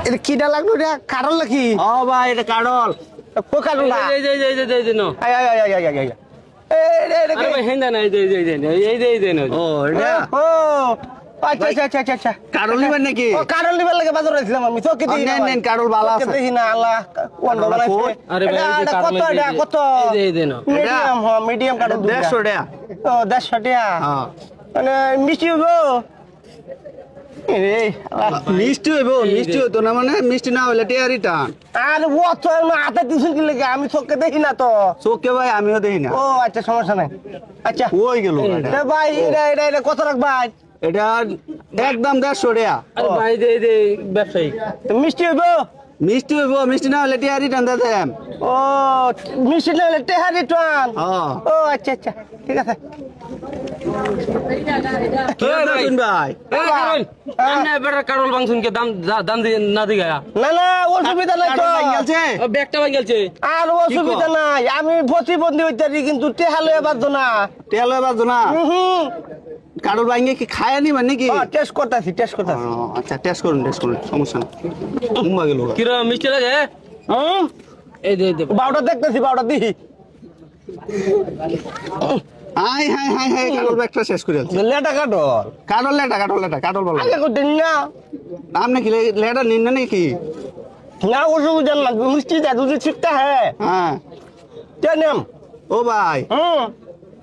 এটা কিটা লাগলো রে? কারল নাকি? ও ভাই এটা কাডল। কো কারল না? এই নো। আয় আয় আয় আয় আয়। আরে ভাই হেন্দা না এই ও এটা ও আচ্ছা আচ্ছা কাডল নিবেন নাকি? ও কারল নিবার লাগে বাজার রাখছিলাম আমি চোখে দেখি না। নেন কাডল ভালো আছে। দেখি না আল্লাহ কোন বানাইছে। আরে ভাই এই যে কত এটা কত? এই নো। মিডিয়াম হ মিডিয়াম কারল 150 টাকা। ও 150 টাকা। হ্যাঁ। মানে মিষ্টি হইবো? মিষ্টি হইতো না মানে মিষ্টি না হইলে টিয়া রিটার্ন। আরে ও তো হাতে দিছুন কি লাগে আমি চোখে দেখি না তো। চোখে ভাই আমিও দেখি না। ও আচ্ছা সমস্যা নাই। আচ্ছা ওই গেল ভাই এটা কত রাখবা? এটা একদম 150 টাকা। আরে ভাই দে ব্যবসায়ী মিষ্টি হইবো? মিষ্টি না হলে টিয়া রিটার্ন দিতাম। ও মিষ্টি না হলে টেহারি টান। হ্যাঁ। ও আচ্ছা ঠিক আছে। কি দেখুন ভাই? এই কারণ আমরা এবারে কারল বাংশুনকে দাম দিয়ে না দিগা না অসুবিধা নাই তো। ব্যাগটা ভাই গেলছে আর অসুবিধা নাই আমি প্রতিবন্ধী হইতারি কিন্তু টেহালে বাদ না। তেল এবার না কাডল ভাঙ্গে কি খায় নি মানে কি? টেস্ট করতেছি আচ্ছা টেস্ট করুন সমস্যা না। মুম্বা গেল কি রে মিষ্টি লাগে? এই দে বাউটা দেখতেছি বাউটা দিহি হাই কাডল ব্যাগটা শেষ করে আছে। লেটা কাটল কাডল বলো আগে করতেন না। আপনি কি লেটা নিন না নাকি? না অসুবিধা না মিষ্টি দে দুধ ছিটটা হ্যাঁ হ্যাঁ টেনেম। ও ভাই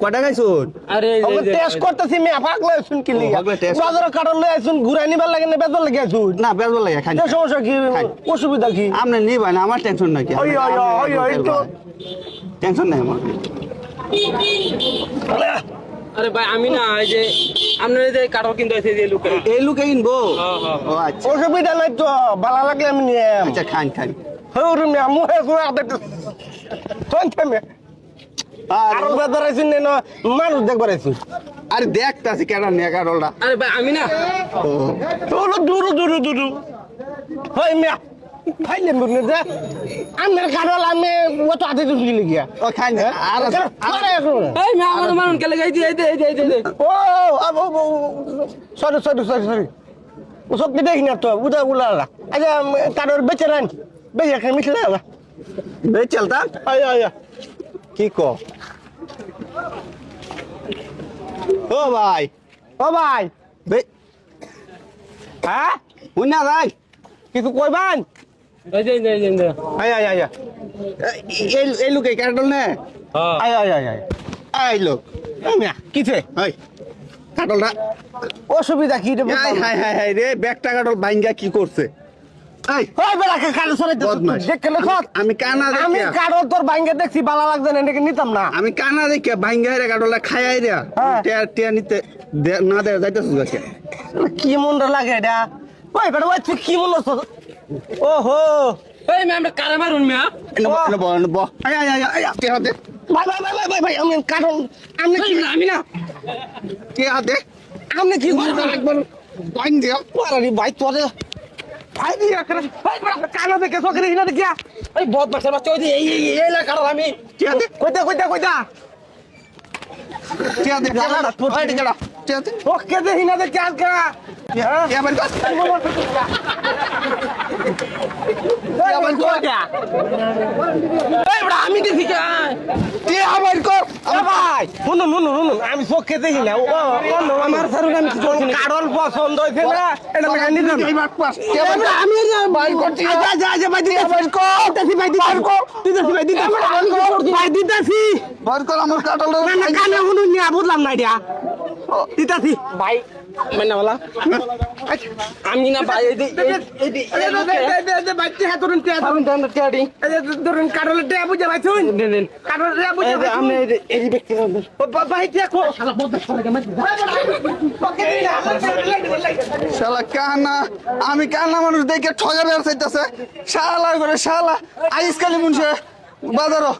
কটা গাইছুন? আরে টেস্ট করতেছি মে পাগলা শুন কি লিগা পাগলা test বাজারে কাটল লই আইছুন ঘুরাই নিবার লাগে না বেদল লাগে আইছুন না বেজল লাগে খাই কি সমস্যা কি অসুবিধা কি? আপনি নিবেন আমার টেনশন নাকি? ওই তো টেনশন নাই আমার। আরে ভাই আমি না এই যে আপনার এই যে কারল কিনতে আছে যে লোকে এই লোকে কিনবো? হ্যাঁ। ও আচ্ছা অসুবিধা নাই তো ভালো লাগলে আমি নিয়ে আচ্ছা খান হরু মে মুহে সুয়া দেখতে কোন থেমে আর বাজারে আইছুন না মানুষ দেখবার আইছুন। আরে দেখতাছি কেন নিয়ে কাডলটা। আরে ভাই আমি না ও তোলো দূর হই মে ফাইলে মুনে দে আমার কারল আমি ওতো আতে দিন কি লাগিয়া ও খান আর এই মে আমার মানুন কে লাগাই দি এই ও সরি ও সব কি দেখি না তো উলা আচ্ছা কারোর বেচে রান বেচে খাই মিশলা বে চলতা আয় কি কো? ও ভাই বে হ্যাঁ হুনা ভাই কিছু কইবান? এই যে আয় এই লোকে কাডল নে হ্যাঁ এই লোক মিয়া কিছে এই কাডলটা অসুবিধা কি রে হাই রে ব্যাগটা কাডল ভাঙ্গা কি করছে? এই ওই বেলা কারো সরে বদমাশ। দেখে লেখক আমি কানা আমি দেখে কারো তোর বাইঙ্গে দেখছি ভালো লাগছে না এটাকে নিতাম না। আমি কানা দেখে ভাঙ্গা রে কাডলটা খাইয়াই রে হ্যাঁ। টিয়া নিতে না দে যাইতেছ যাকে কি মনটা লাগে এটা ওই বেটা ওই তুই কি মন হচ্ছে? ওহো এই মে আমরা কারে মারুন মে ব আয় টিয়া দে ভাই আমি কারণ আমি আমি না টিয়া দে আমি কি করব একবার বাইন দিও আরে ভাই তোরে ভাই দিয়া করে ভাই কানা দেখে সকরে হিনা দেখিয়া এই বহুত বাচ্চা বাচ্চা ওই যে এই না কারল আমি টিয়া দে কইতা টিয়া দে ওই দিকেডা টিয়া দে ওকে দে হিনা দেখে আজকা টিয়া বাইন কর আমি দেখি টিয়া বাইন কর ভাই শুনুন আমি চোখে দেখি না আমার সারুন আমি কারণ পছন্দ হয়েছে না এটা লাগাই নিলাম এই বাট পাস টিয়া বাইন আমি বাইর করছি যা ভাই দিতে বাইর কর ভাই দিতাছি বাইর কর আমার কাডল না কানে শুনুন না বুঝলাম না এটা দিতাছি ভাই মানে বলা আমি না ভাই বাচ্চা হাত ধরুন ধরুন কারণে টেয়া বুঝে ভাই শুন কারণে টেয়া বুঝে আমি এই ব্যক্তি ভাই দেখো শালা কানা আমি কানা মানুষ দেখে ঠগা বের চাইতেছে শালা করে শালা আইসকালি মুনছে বাজারও